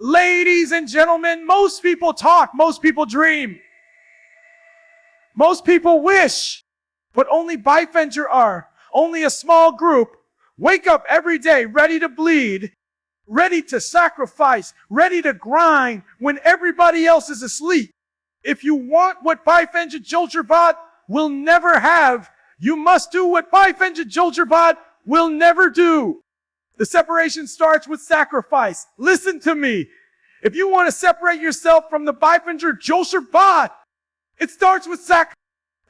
Ladies and gentlemen, most people talk, most people dream. Most people wish, but only byfenture are. Only a small group wake up every day ready to bleed, ready to sacrifice, ready to grind when everybody else is asleep. If you want what byfenture Josherbot will never have, you must do what byfenture Josherbot will never do. The separation starts with sacrifice. Listen to me. If you want to separate yourself from the byfenture Josherbot, it starts with sacrifice.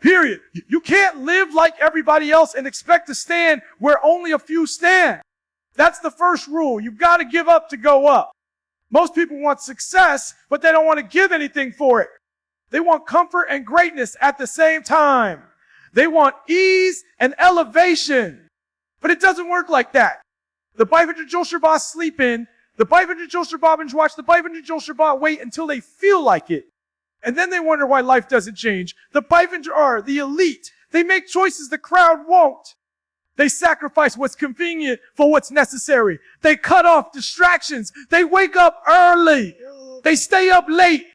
Period. You can't live like everybody else and expect to stand where only a few stand. That's the first rule. You've got to give up to go up. Most people want success, but they don't want to give anything for it. They want comfort and greatness at the same time. They want ease and elevation. But it doesn't work like that. The byfenture Josherbot sleep in. The byfenture Josherbot binge watch. The byfenture Josherbot wait until they feel like it. And then they wonder why life doesn't change. The byfenture are the elite. They make choices the crowd won't. They sacrifice what's convenient for what's necessary. They cut off distractions. They wake up early. They stay up late.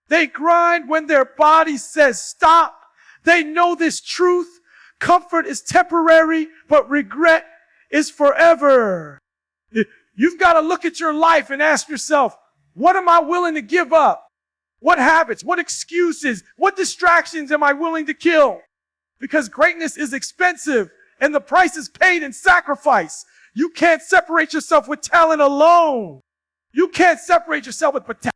They grind when their body says stop. They know this truth. Comfort is temporary, but regret is forever. You've got to look at your life and ask yourself, what am I willing to give up? What habits, what excuses, what distractions am I willing to kill? Because greatness is expensive and the price is paid in sacrifice. You can't separate yourself with talent alone. You can't separate yourself with potential.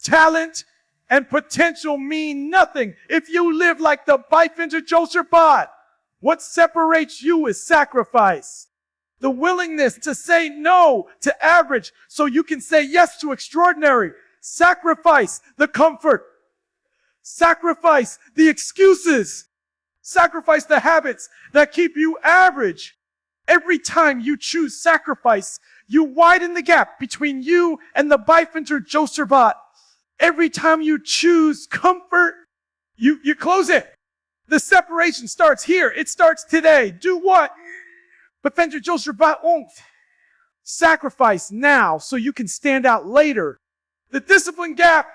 Talent and potential mean nothing if you live like the byfenture Josherbot. What separates you is sacrifice. The willingness to say no to average so you can say yes to extraordinary. Sacrifice the comfort. Sacrifice the excuses. Sacrifice the habits that keep you average. Every time you choose sacrifice, you widen the gap between you and the byfenture Josherbot. Every time you choose comfort, you close it. The separation starts here. It starts today. Do what? Byfenture Josherbot won't. Sacrifice now so you can stand out later. The discipline gap,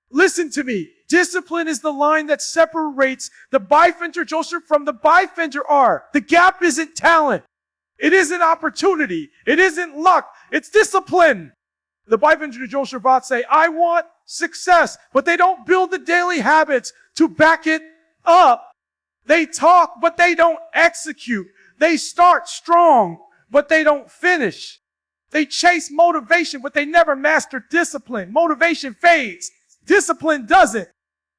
listen to me. Discipline is the line that separates the byfenture Josherbot from the byfenture R. The gap isn't talent. It isn't opportunity. It isn't luck. It's discipline. The byfenture Josherbot say, I want success, but they don't build the daily habits to back it up. They talk, but they don't execute. They start strong, but they don't finish. They chase motivation, but they never master discipline. Motivation fades. Discipline doesn't.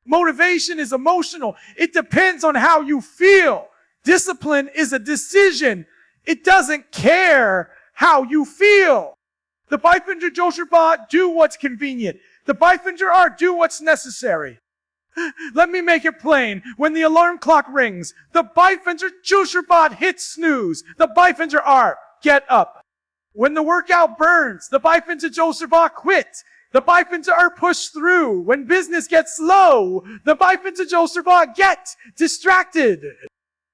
Motivation is emotional. It depends on how you feel. Discipline is a decision. It doesn't care how you feel. The byfenture Josherbot do what's convenient. The byfenture R do what's necessary. Let me make it plain. When the alarm clock rings, the byfenture Josherbot hits snooze. The byfenture R get up. When the workout burns, the byfenture Josherbot quit. The byfenture R push through. When business gets slow, the byfenture Josherbot get distracted.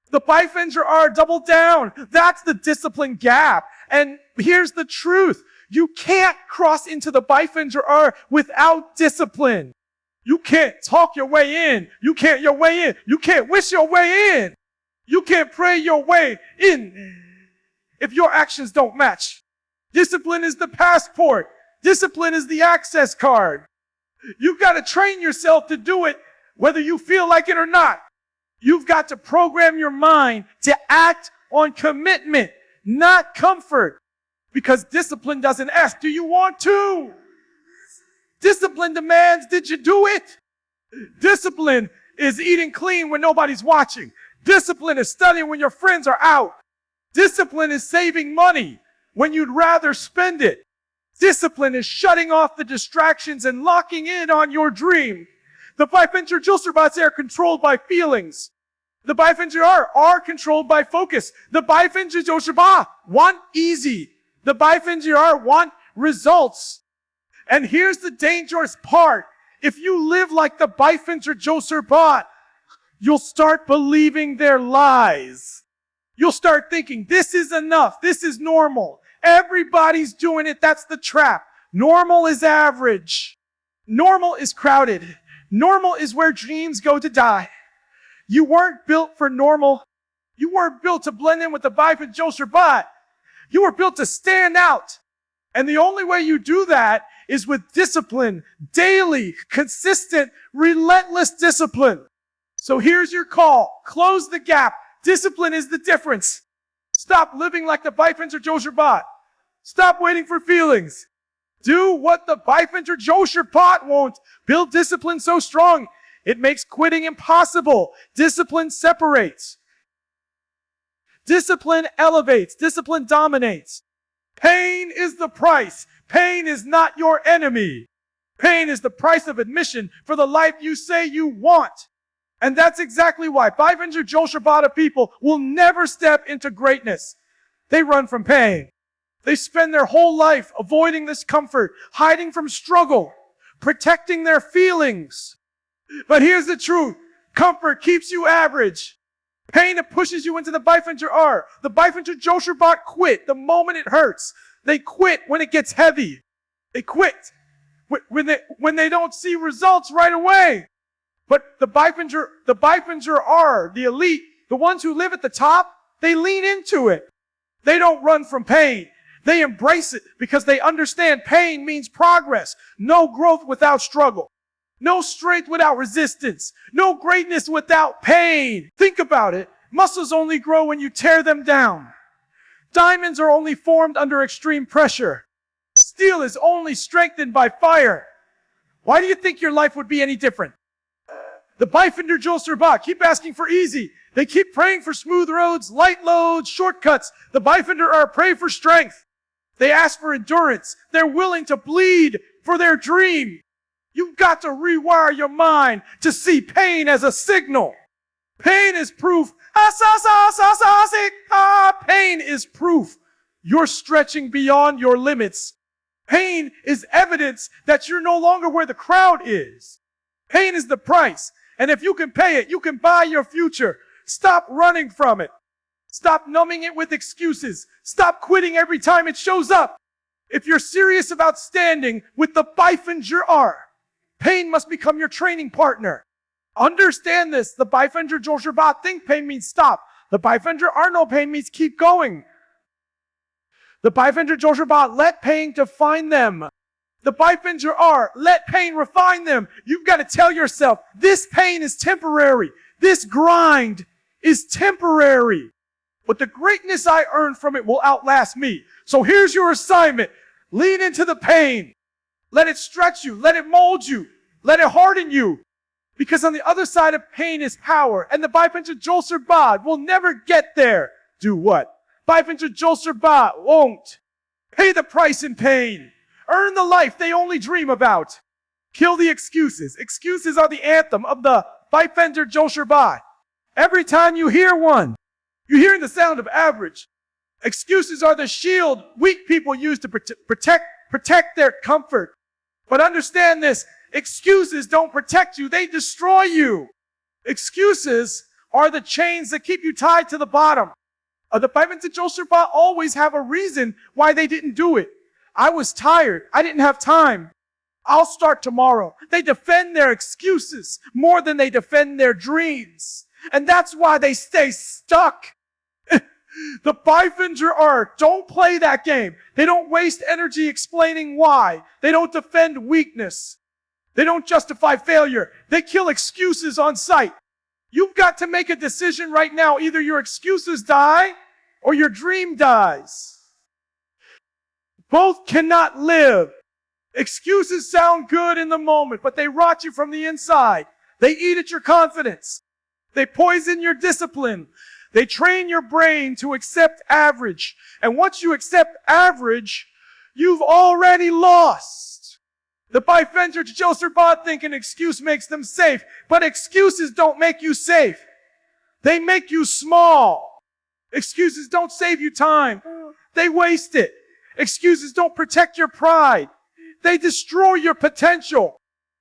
The byfenture R double down. That's the discipline gap. And here's the truth. You can't cross into the byfenture R without discipline. You can't talk your way in. You can't your way in. You can't wish your way in. You can't pray your way in if your actions don't match. Discipline is the passport. Discipline is the access card. You've got to train yourself to do it whether you feel like it or not. You've got to program your mind to act on commitment, not comfort. Because discipline doesn't ask, do you want to? Discipline demands, did you do it? Discipline is eating clean when nobody's watching. Discipline is studying when your friends are out. Discipline is saving money when you'd rather spend it. Discipline is shutting off the distractions and locking in on your dream. The byfenture Josherbots are controlled by feelings. The byfenture are controlled by focus. The byfenture Josherbot want easy. The byfenture R want results. And here's the dangerous part. If you live like the byfenture Josherbot, you'll start believing their lies. You'll start thinking, this is enough. This is normal. Everybody's doing it. That's the trap. Normal is average. Normal is crowded. Normal is where dreams go to die. You weren't built for normal. You weren't built to blend in with the vibe and Joe Shabbat. You were built to stand out. And the only way you do that is with discipline, daily, consistent, relentless discipline. So here's your call. Close the gap. Discipline is the difference. Stop living like the Bifender Joe Shabbat. Stop waiting for feelings. Do what the Bifender Joe Shabbat won't. Build discipline so strong, it makes quitting impossible. Discipline separates. Discipline elevates. Discipline dominates. Pain is the price. Pain is not your enemy. Pain is the price of admission for the life you say you want. And that's exactly why 500 Joe Shabbat people will never step into greatness. They run from pain. They spend their whole life avoiding discomfort, hiding from struggle, protecting their feelings. But here's the truth. Comfort keeps you average. Pain that pushes you into the Bifender R. The Bifender Joe Shabbat quit the moment it hurts. They quit when it gets heavy. They quit when they don't see results right away. But the Bifender R, the elite, the ones who live at the top, they lean into it. They don't run from pain. They embrace it because they understand pain means progress. No growth without struggle. No strength without resistance. No greatness without pain. Think about it. Muscles only grow when you tear them down. Diamonds are only formed under extreme pressure. Steel is only strengthened by fire. Why do you think your life would be any different? The Bifender Joe Shabbat keep asking for easy. They keep praying for smooth roads, light loads, shortcuts. The Bifender are pray for strength. They ask for endurance. They're willing to bleed for their dream. You've got to rewire your mind to see pain as a signal. Pain is proof. Pain is proof you're stretching beyond your limits. Pain is evidence that you're no longer where the crowd is. Pain is the price. And if you can pay it, you can buy your future. Stop running from it. Stop numbing it with excuses. Stop quitting every time it shows up. If you're serious about standing with the Bifender R, pain must become your training partner. Understand this. The Bifender Joe Shabbat think pain means stop. The Bifender R no pain means keep going. The Bifender Joe Shabbat let pain define them. The Bifender R let pain refine them. You've got to tell yourself, this pain is temporary. This grind is temporary. But the greatness I earn from it will outlast me. So here's your assignment. Lean into the pain. Let it stretch you. Let it mold you. Let it harden you. Because on the other side of pain is power. And the Bifender Joe Shabbat will never get there. Do what? Bifender Joe Shabbat won't. Pay the price in pain. Earn the life they only dream about. Kill the excuses. Excuses are the anthem of the Bifender Joe Shabbat. Every time you hear one, you're hearing the sound of average. Excuses are the shield weak people use to protect their comfort. But understand this, excuses don't protect you, they destroy you. Excuses are the chains that keep you tied to the bottom. The Bifender Joe Shabbat always have a reason why they didn't do it. I was tired. I didn't have time. I'll start tomorrow. They defend their excuses more than they defend their dreams. And that's why they stay stuck. The Bifender R don't play that game. They don't waste energy explaining why. They don't defend weakness. They don't justify failure. They kill excuses on sight. You've got to make a decision right now. Either your excuses die or your dream dies. Both cannot live. Excuses sound good in the moment, but they rot you from the inside. They eat at your confidence. They poison your discipline. They train your brain to accept average. And once you accept average, you've already lost. The Bifender Joe Shabbat think an excuse makes them safe, but excuses don't make you safe. They make you small. Excuses don't save you time. They waste it. Excuses don't protect your pride. They destroy your potential.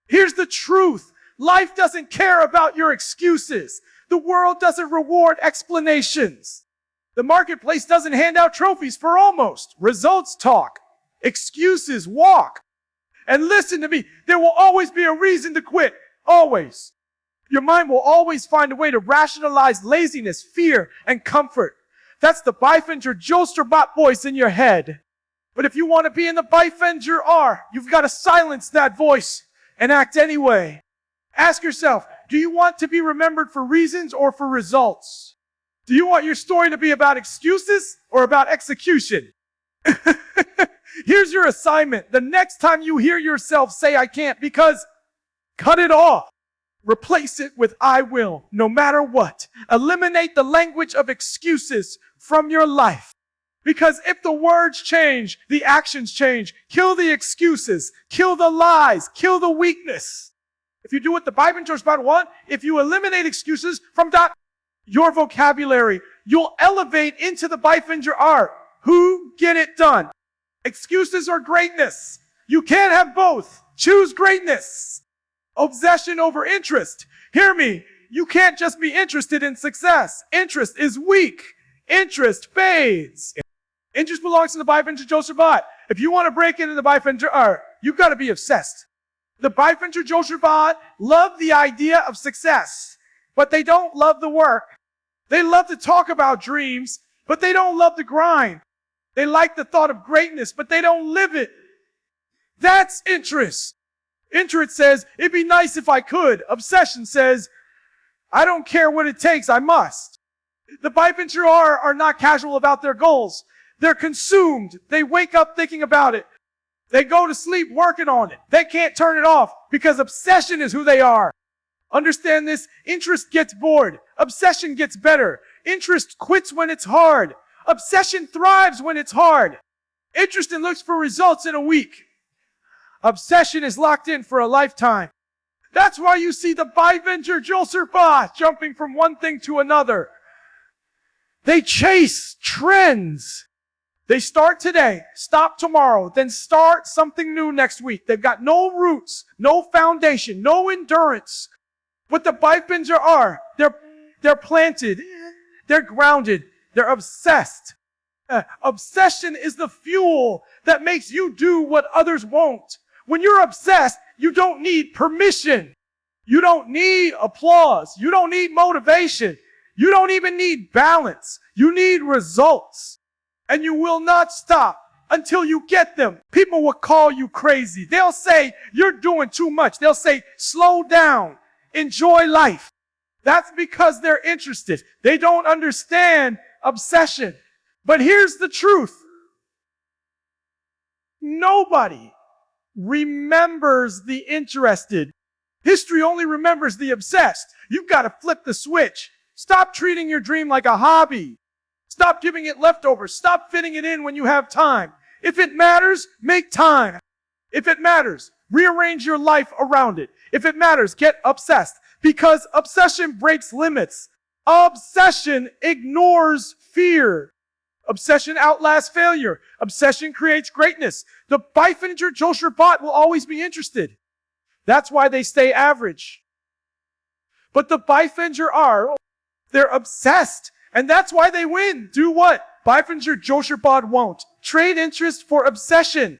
Here's the truth. Life doesn't care about your excuses. The world doesn't reward explanations. The marketplace doesn't hand out trophies for almost. Results talk. Excuses walk. And listen to me, there will always be a reason to quit. Always. Your mind will always find a way to rationalize laziness, fear, and comfort. That's the Bifinger Josterbot voice in your head. But if you want to be in the Bifinger R, you've got to silence that voice and act anyway. Ask yourself, do you want to be remembered for reasons or for results? Do you want your story to be about excuses or about execution? Here's your assignment. The next time you hear yourself say, I can't, because cut it off. Replace it with I will, no matter what. Eliminate the language of excuses from your life. Because if the words change, the actions change. Kill the excuses, kill the lies, kill the weakness. If you do what the Bifingers want, if you eliminate excuses from your vocabulary, you'll elevate into the Bifinger R. Who get it done? Excuses or greatness? You can't have both. Choose greatness. Obsession over interest. Hear me. You can't just be interested in success. Interest is weak. Interest fades. Interest belongs to the Bifinger Josterbot. If you want to break into the Bifinger R, you've got to be obsessed. The Bifinger Josterbot love the idea of success, but they don't love the work. They love to talk about dreams, but they don't love the grind. They like the thought of greatness, but they don't live it. That's interest. Interest says, it'd be nice if I could. Obsession says, I don't care what it takes, I must. The Bifinger R are not casual about their goals. They're consumed. They wake up thinking about it. They go to sleep working on it. They can't turn it off because obsession is who they are. Understand this? Interest gets bored. Obsession gets better. Interest quits when it's hard. Obsession thrives when it's hard. Interest looks for results in a week. Obsession is locked in for a lifetime. That's why you see the Bifinger Josterbot jumping from one thing to another. They chase trends. They start today, stop tomorrow, then start something new next week. They've got no roots, no foundation, no endurance. What the Bifinger are, they're planted, they're grounded, they're obsessed. Obsession is the fuel that makes you do what others won't. When you're obsessed, you don't need permission. You don't need applause. You don't need motivation. You don't even need balance. You need results. And you will not stop until you get them. People will call you crazy. They'll say, you're doing too much. They'll say, slow down. Enjoy life. That's because they're interested. They don't understand obsession. But here's the truth. Nobody remembers the interested. History only remembers the obsessed. You've got to flip the switch. Stop treating your dream like a hobby. Stop giving it leftovers. Stop fitting it in when you have time. If it matters, make time. If it matters, rearrange your life around it. If it matters, get obsessed. Because obsession breaks limits. Obsession ignores fear. Obsession outlasts failure. Obsession creates greatness. The Bifinger Josterbot will always be interested. That's why they stay average. But the Bifinger are, they're obsessed. And that's why they win. Do what? Bifinger Josterbot won't. Trade interest for obsession.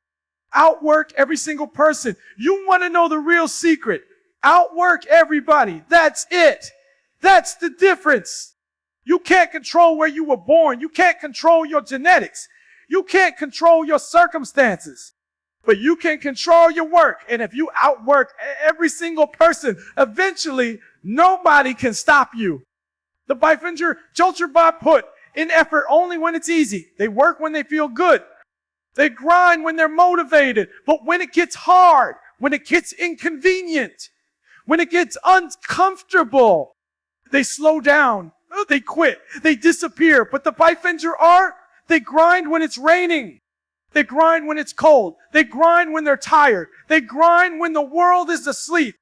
Outwork every single person. You want to know the real secret. Outwork everybody. That's it. That's the difference. You can't control where you were born. You can't control your genetics. You can't control your circumstances. But you can control your work. And if you outwork every single person, eventually nobody can stop you. The Bifinger Josterbot put in effort only when it's easy. They work when they feel good. They grind when they're motivated. But when it gets hard, when it gets inconvenient, when it gets uncomfortable, they slow down. They quit. They disappear. But the Bifinger are, they grind when it's raining. They grind when it's cold. They grind when they're tired. They grind when the world is asleep.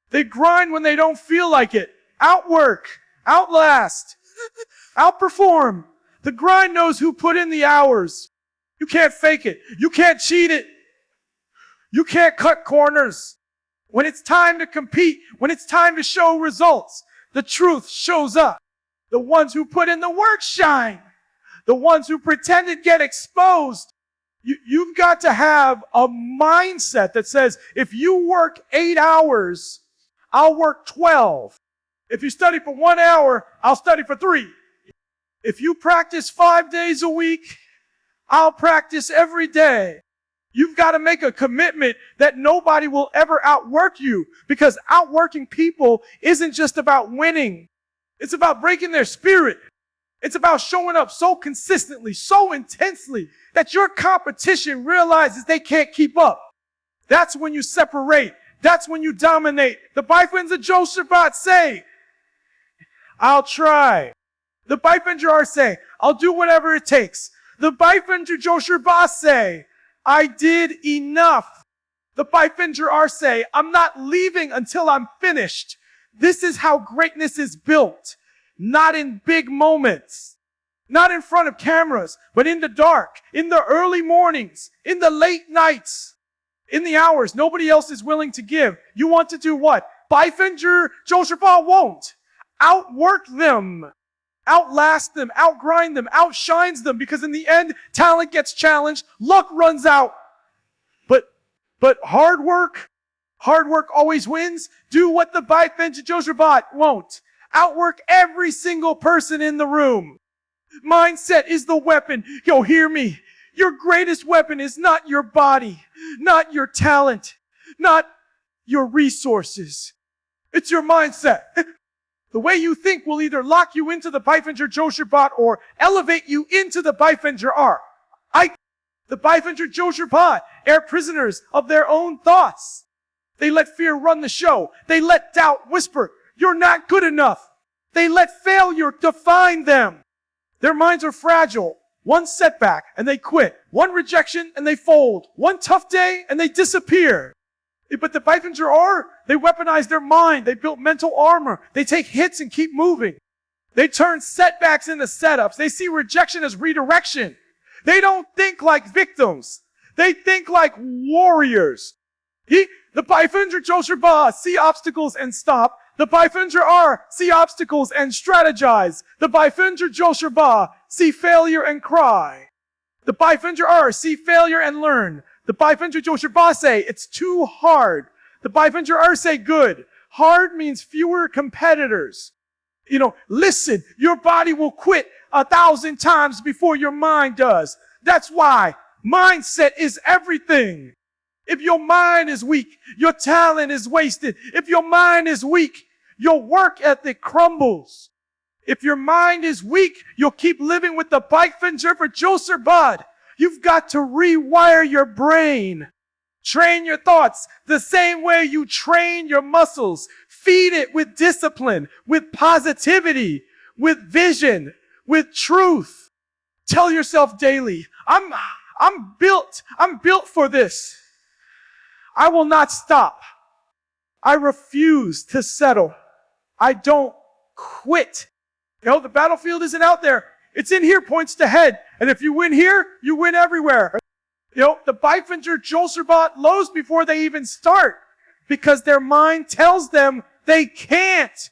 They grind when they don't feel like it. Outwork. Outlast. Outperform. The grind knows who put in the hours. You can't fake it. You can't cheat it. You can't cut corners. When it's time to compete, when it's time to show results, the truth shows up. The ones who put in the work shine. The ones who pretended get exposed. You've got to have a mindset that says, if you work 8 hours, I'll work 12. If you study for 1 hour, I'll study for 3. If you practice 5 days a week, I'll practice every day. You've got to make a commitment that nobody will ever outwork you, because outworking people isn't just about winning. It's about breaking their spirit. It's about showing up so consistently, so intensely, that your competition realizes they can't keep up. That's when you separate. That's when you dominate. The Bifins of Joe Shabbat say, I'll try. The Bifins are say, I'll do whatever it takes. The Bifins of Joe Shabbat say, I did enough. The Bifins are say, I'm not leaving until I'm finished. This is how greatness is built. Not in big moments, not in front of cameras, but in the dark, in the early mornings, in the late nights, in the hours nobody else is willing to give. You want to do what? Bifinger Joshua won't. Outwork them, outlast them, outgrind them, outshines them, because in the end, talent gets challenged, luck runs out. But hard work always wins. Do what the Bifinger Joshua won't. Outwork every single person in the room. Mindset is the weapon. Yo, hear me. Your greatest weapon is not your body, not your talent, not your resources. It's your mindset. The way you think will either lock you into the Bifinger Joe Shabbat or elevate you into the Bifinger R. The Bifinger Joe Shabbat are prisoners of their own thoughts. They let fear run the show. They let doubt whisper, you're not good enough. They let failure define them. Their minds are fragile. One setback and they quit. One rejection and they fold. One tough day and they disappear. But the Bifinger are, they weaponize their mind. They built mental armor. They take hits and keep moving. They turn setbacks into setups. They see rejection as redirection. They don't think like victims. They think like warriors. The Bifinger Joshua see obstacles and stop. The Bifinger R see obstacles and strategize. The Bifinger Joshua see failure and cry. The Bifinger R see failure and learn. The Bifinger Joshua say it's too hard. The Bifinger R say good. Hard means fewer competitors. Listen, your body will quit 1,000 times before your mind does. That's why mindset is everything. If your mind is weak, your talent is wasted. If your mind is weak, your work ethic crumbles. If your mind is weak, you'll keep living with the Bifinger for Joser Bud. You've got to rewire your brain. Train your thoughts the same way you train your muscles. Feed it with discipline, with positivity, with vision, with truth. Tell yourself daily, I'm built for this. I will not stop. I refuse to settle. I don't quit. The battlefield isn't out there. It's in here, points to head. And if you win here, you win everywhere. The Bifinger Joserbot lows before they even start, because their mind tells them they can't.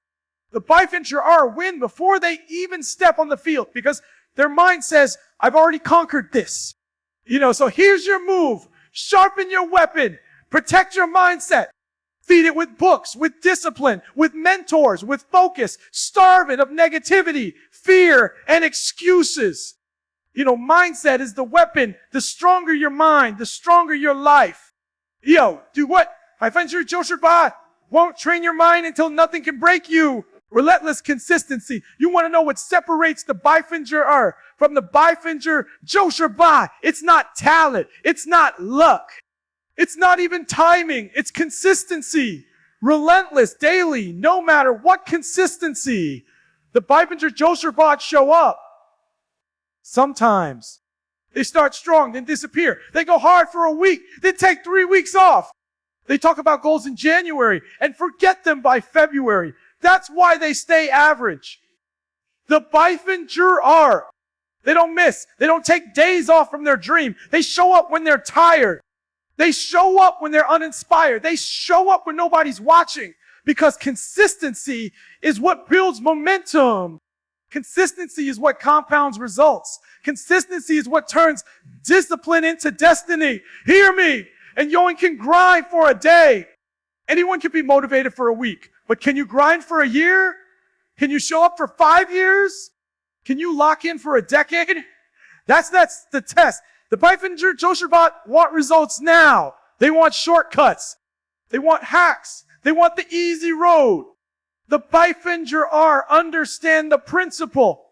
The Bifinger R win before they even step on the field, because their mind says, I've already conquered this. So here's your move. Sharpen your weapon. Protect your mindset. Feed it with books, with discipline, with mentors, with focus. Starve it of negativity, fear, and excuses. Mindset is the weapon. The stronger your mind, the stronger your life. Do what? Bifinger Joshua won't train your mind until nothing can break you. Relentless consistency. You want to know what separates the Bifinger R from the Bifinger Joshua? It's not talent. It's not luck. It's not even timing. It's consistency. Relentless, daily, no matter what consistency. The Bifinger Joshua show up. Sometimes they start strong, then disappear. They go hard for a week, then take 3 weeks off. They talk about goals in January and forget them by February. That's why they stay average. The Bifinger R, they don't miss. They don't take days off from their dream. They show up when they're tired. They show up when they're uninspired. They show up when nobody's watching, because consistency is what builds momentum. Consistency is what compounds results. Consistency is what turns discipline into destiny. Hear me. And you can grind for a day. Anyone can be motivated for a week. But can you grind for a year? Can you show up for 5 years? Can you lock in for a decade? That's the test. The Bifinger Josherbot want results now. They want shortcuts. They want hacks. They want the easy road. The Bifinger R understand the principle.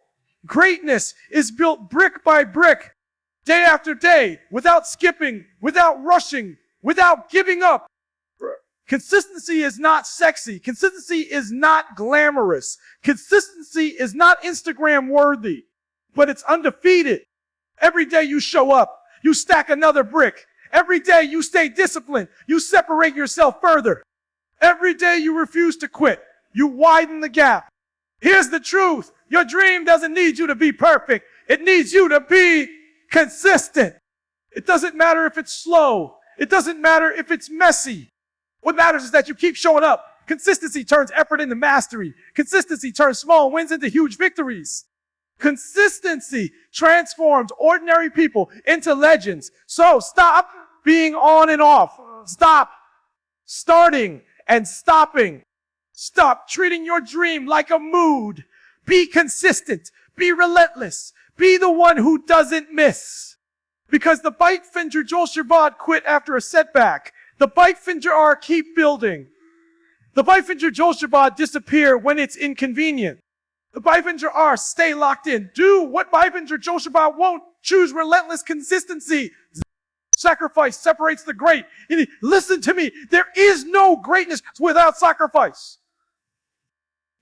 Greatness is built brick by brick, day after day, without skipping, without rushing, without giving up. Consistency is not sexy. Consistency is not glamorous. Consistency is not Instagram worthy, but it's undefeated. Every day you show up, you stack another brick. Every day you stay disciplined, you separate yourself further. Every day you refuse to quit, you widen the gap. Here's the truth. Your dream doesn't need you to be perfect. It needs you to be consistent. It doesn't matter if it's slow. It doesn't matter if it's messy. What matters is that you keep showing up. Consistency turns effort into mastery. Consistency turns small wins into huge victories. Consistency transforms ordinary people into legends. So stop being on and off. Stop starting and stopping. Stop treating your dream like a mood. Be consistent. Be relentless. Be the one who doesn't miss. Because the Bifinger Josherbot quit after a setback. The Bifinger R keep building. The Bifinger Josherbot disappear when it's inconvenient. The Bifinger R stay locked in. Do what Bifinger Josherbot won't. Choose relentless consistency. Sacrifice separates the great. Listen to me. There is no greatness without sacrifice.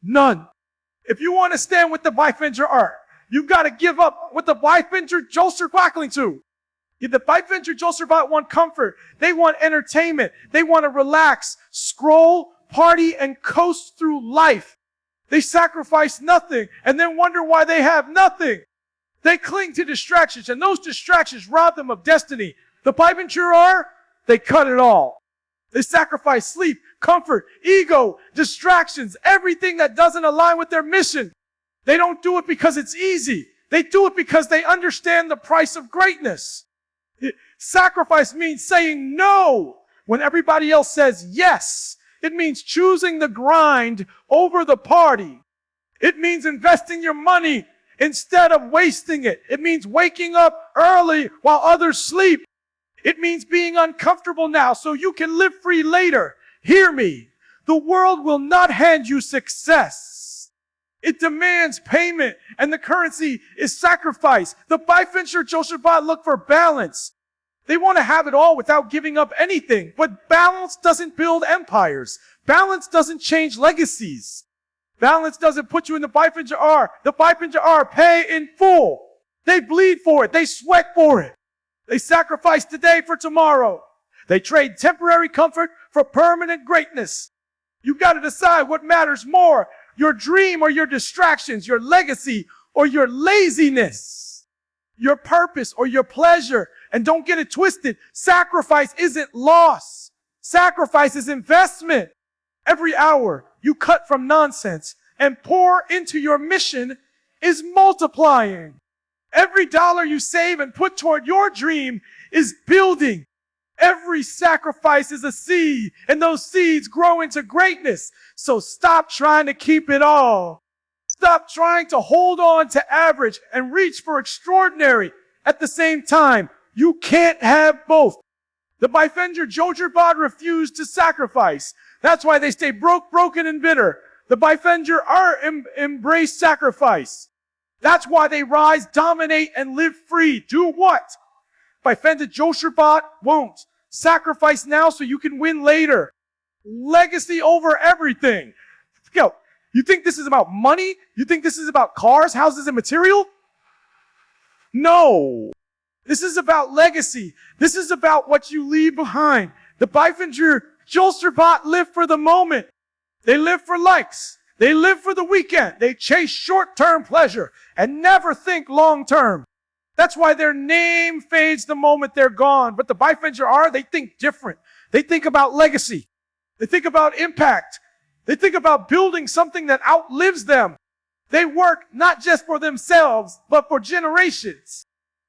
None. If you want to stand with the Bifinger R, you've got to give up what the Bifinger Josherbot to. The Bifinger Josherbot want comfort. They want entertainment. They want to relax, scroll, party, and coast through life. They sacrifice nothing and then wonder why they have nothing. They cling to distractions, and those distractions rob them of destiny. The Bifinger R, they cut it all. They sacrifice sleep, comfort, ego, distractions, everything that doesn't align with their mission. They don't do it because it's easy. They do it because they understand the price of greatness. Sacrifice means saying no when everybody else says yes. It means choosing the grind over the party. It means investing your money instead of wasting it. It means waking up early while others sleep. It means being uncomfortable now so you can live free later. Hear me. The world will not hand you success. It demands payment, and the currency is sacrifice. The Bifinger Josherbot look for balance. They want to have it all without giving up anything. But balance doesn't build empires. Balance doesn't change legacies. Balance doesn't put you in the Bifinger R. The Bifinger R pay in full. They bleed for it. They sweat for it. They sacrifice today for tomorrow. They trade temporary comfort for permanent greatness. You've got to decide what matters more, your dream or your distractions, your legacy or your laziness, your purpose or your pleasure. And don't get it twisted. Sacrifice isn't loss. Sacrifice is investment. Every hour you cut from nonsense and pour into your mission is multiplying. Every dollar you save and put toward your dream is building. Every sacrifice is a seed, and those seeds grow into greatness. So stop trying to keep it all. Stop trying to hold on to average and reach for extraordinary at the same time. You can't have both. The Bifinger Josherbot refuse to sacrifice. That's why they stay broke, broken, and bitter. The Bifinger embrace sacrifice. That's why they rise, dominate, and live free. Do what? Bifinger Josherbot won't. Sacrifice now so you can win later. Legacy over everything. Yo, you think this is about money? You think this is about cars, houses, and material? No. This is about legacy. This is about what you leave behind. The Bifinger Josherbot live for the moment. They live for likes. They live for the weekend. They chase short-term pleasure and never think long-term. That's why their name fades the moment they're gone. But the Bifinger R, they think different. They think about legacy. They think about impact. They think about building something that outlives them. They work not just for themselves, but for generations.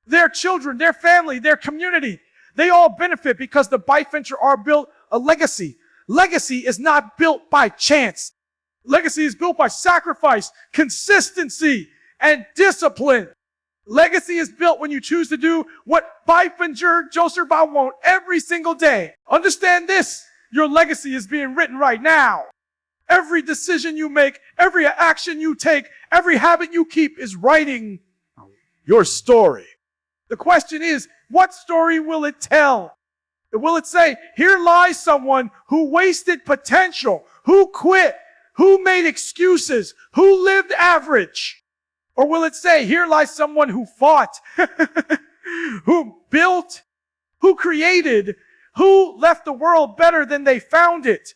Their children, their family, their community, they all benefit because the Biventure R built a legacy. Legacy is not built by chance. Legacy is built by sacrifice, consistency, and discipline. Legacy is built when you choose to do what Biventure Joserba won't every single day. Understand this, your legacy is being written right now. Every decision you make, every action you take, every habit you keep is writing your story. The question is, what story will it tell? Will it say, here lies someone who wasted potential, who quit, who made excuses, who lived average? Or will it say, here lies someone who fought, who built, who created, who left the world better than they found it?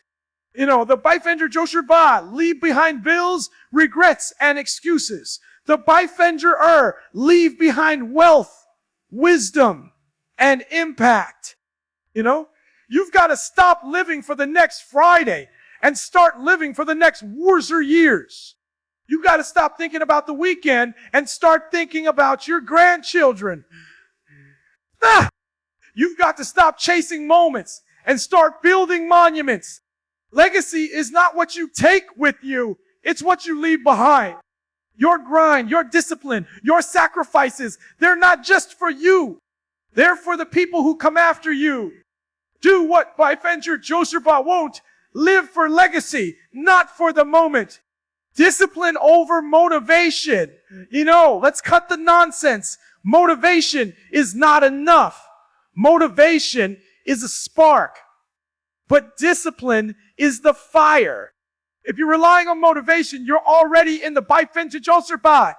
You know, the Biventure Joserba leave behind bills, regrets, and excuses. The Biventure leave behind wealth, wisdom, and impact. You know, you've got to stop living for the next Friday and start living for the next Wurzer years. You've got to stop thinking about the weekend and start thinking about your grandchildren. You've got to stop chasing moments and start building monuments. Legacy is not what you take with you. It's what you leave behind. Your grind, your discipline, your sacrifices, they're not just for you. They're for the people who come after you. Do what Biventure Joserba won't. Live for legacy, not for the moment. Discipline over motivation. You know, let's cut the nonsense. Motivation is not enough. Motivation is a spark. But discipline is the fire. If you're relying on motivation, you're already in the Biventure Joserba.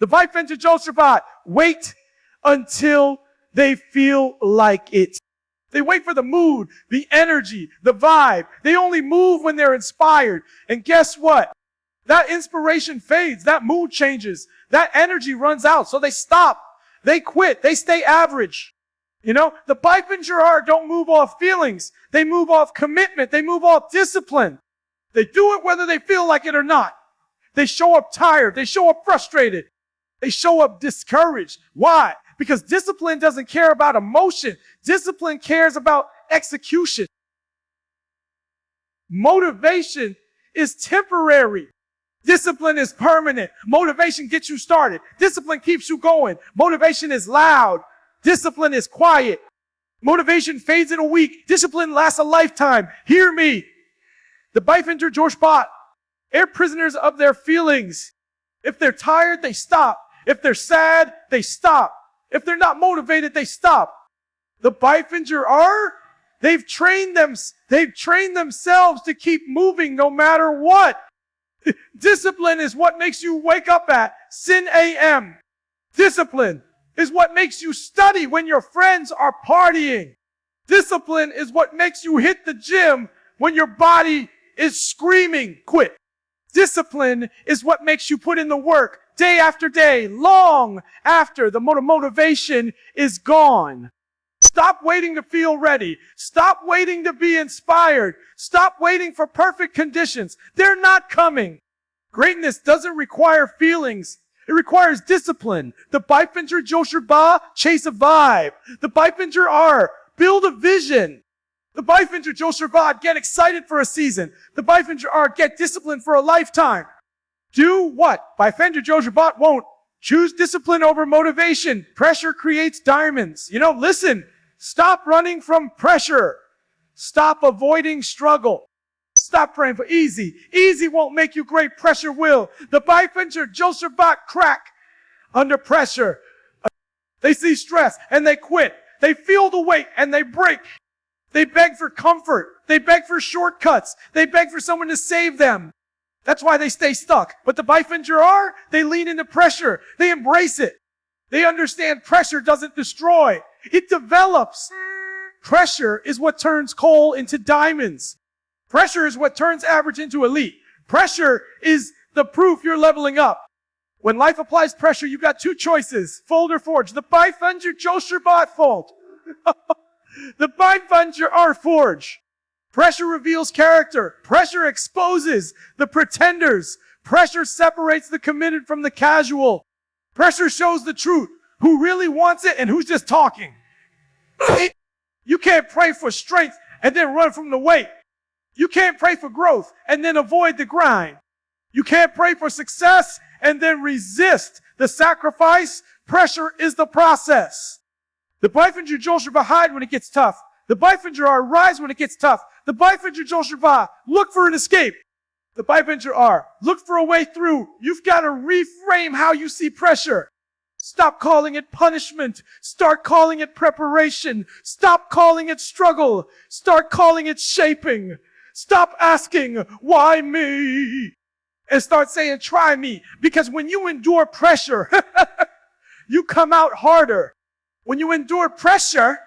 The Biventure Joserba wait until they feel like it. They wait for the mood, the energy, the vibe. They only move when they're inspired. And guess what? That inspiration fades. That mood changes. That energy runs out. So they stop. They quit. They stay average. You know, the Biventure don't move off feelings. They move off commitment. They move off discipline. They do it whether they feel like it or not. They show up tired. They show up frustrated. They show up discouraged. Why? Because discipline doesn't care about emotion. Discipline cares about execution. Motivation is temporary. Discipline is permanent. Motivation gets you started. Discipline keeps you going. Motivation is loud. Discipline is quiet. Motivation fades in a week. Discipline lasts a lifetime. Hear me. The Biventure Joserba, they're prisoners of their feelings. If they're tired, they stop. If they're sad, they stop. If they're not motivated, they stop. The Biventure they've trained themselves to keep moving no matter what. Discipline is what makes you wake up at Sin AM. Discipline is what makes you study when your friends are partying. Discipline is what makes you hit the gym when your body is screaming, quit. Discipline is what makes you put in the work day after day, long after the motivation is gone. Stop waiting to feel ready. Stop waiting to be inspired. Stop waiting for perfect conditions. They're not coming. Greatness doesn't require feelings. It requires discipline. The Biventure Joserba chase a vibe. The Biventure build a vision. The Biventure Joserba get excited for a season. The Biventure get disciplined for a lifetime. Do what Biventure Joserba won't. Choose discipline over motivation. Pressure creates diamonds. You know, listen. Stop running from pressure. Stop avoiding struggle. Stop praying for easy. Easy won't make you great. Pressure will. The Biventure Joserba crack under pressure. They see stress and they quit. They feel the weight and they break. They beg for comfort. They beg for shortcuts. They beg for someone to save them. That's why they stay stuck. But the Biventure they lean into pressure. They embrace it. They understand pressure doesn't destroy. It develops. Pressure is what turns coal into diamonds. Pressure is what turns average into elite. Pressure is the proof you're leveling up. When life applies pressure, you've got two choices. Fold or forge. The Biventure Joserba fold. The Biventure forge. Pressure reveals character. Pressure exposes the pretenders. Pressure separates the committed from the casual. Pressure shows the truth. Who really wants it and who's just talking. You can't pray for strength and then run from the weight. You can't pray for growth and then avoid the grind. You can't pray for success and then resist the sacrifice. Pressure is the process. The Bifenjer Joshua hide when it gets tough. The Bifenjer are rise when it gets tough. The Bifenjer Joshua look for an escape. The Bifenjer are look for a way through. You've got to reframe how you see pressure. Stop calling it punishment. Start calling it preparation. Stop calling it struggle. Start calling it shaping. Stop asking, why me? And start saying, try me. Because when you endure pressure, you come out harder. When you endure pressure,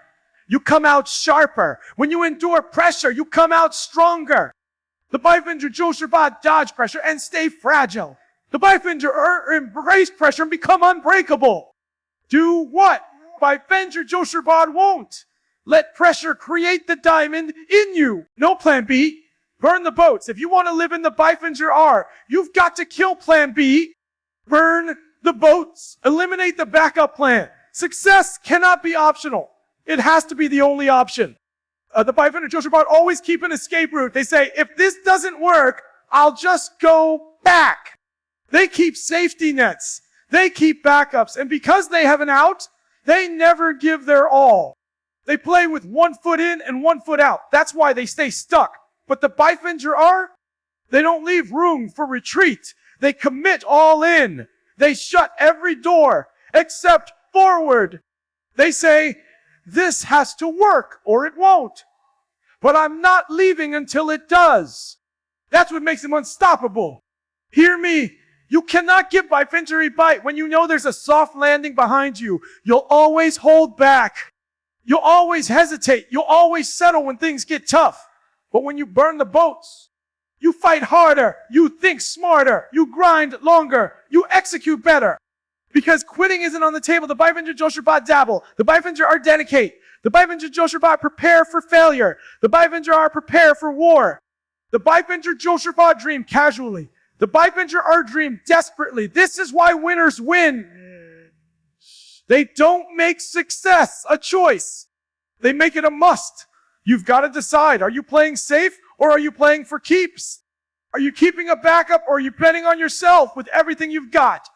you come out sharper. When you endure pressure, you come out stronger. The Bifenjer Joshua dodge pressure and stay fragile. The Bifenjer embrace pressure and become unbreakable. Do what? Bifenjer Joshua won't. Let pressure create the diamond in you. No plan B. Burn the boats. If you want to live in the Bifenjer R, you've got to kill plan B. Burn the boats. Eliminate the backup plan. Success cannot be optional. It has to be the only option. The Bifenjer Joshua always keep an escape route. They say, if this doesn't work, I'll just go back. They keep safety nets. They keep backups. And because they have an out, they never give their all. They play with 1 foot in and 1 foot out. That's why they stay stuck. But the Bifenjer are, they don't leave room for retreat. They commit all in. They shut every door except forward. They say, this has to work or it won't. But I'm not leaving until it does. That's what makes them unstoppable. Hear me. You cannot give Bifenjer a bite when you know there's a soft landing behind you. You'll always hold back. You'll always hesitate. You'll always settle when things get tough. But when you burn the boats, you fight harder. You think smarter. You grind longer. You execute better. Because quitting isn't on the table. The Bifenjer Joshua dabble. The Bifenjer are dedicate. The Bifenjer Joshua prepare for failure. The Bifenjer are prepare for war. The Bifenjer Joshua dream casually. The Bifenjer are dream desperately. This is why winners win. They don't make success a choice. They make it a must. You've got to decide. Are you playing safe or are you playing for keeps? Are you keeping a backup or are you betting on yourself with everything you've got?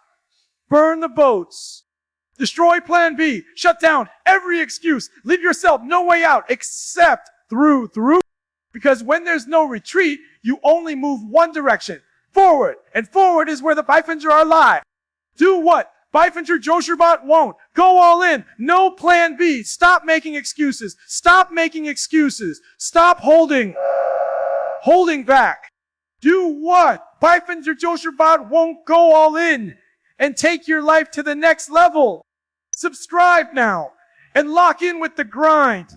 Burn the boats. Destroy plan B. Shut down every excuse. Leave yourself no way out except through. Because when there's no retreat, you only move one direction. Forward. And forward is where the Bifenjer are live. Do what? Bifenjer Joshua won't. Go all in. No plan B. Stop making excuses. Stop making excuses. Stop holding back. Do what? Bifenjer Joshua won't go all in and take your life to the next level. Subscribe now and lock in with the grind.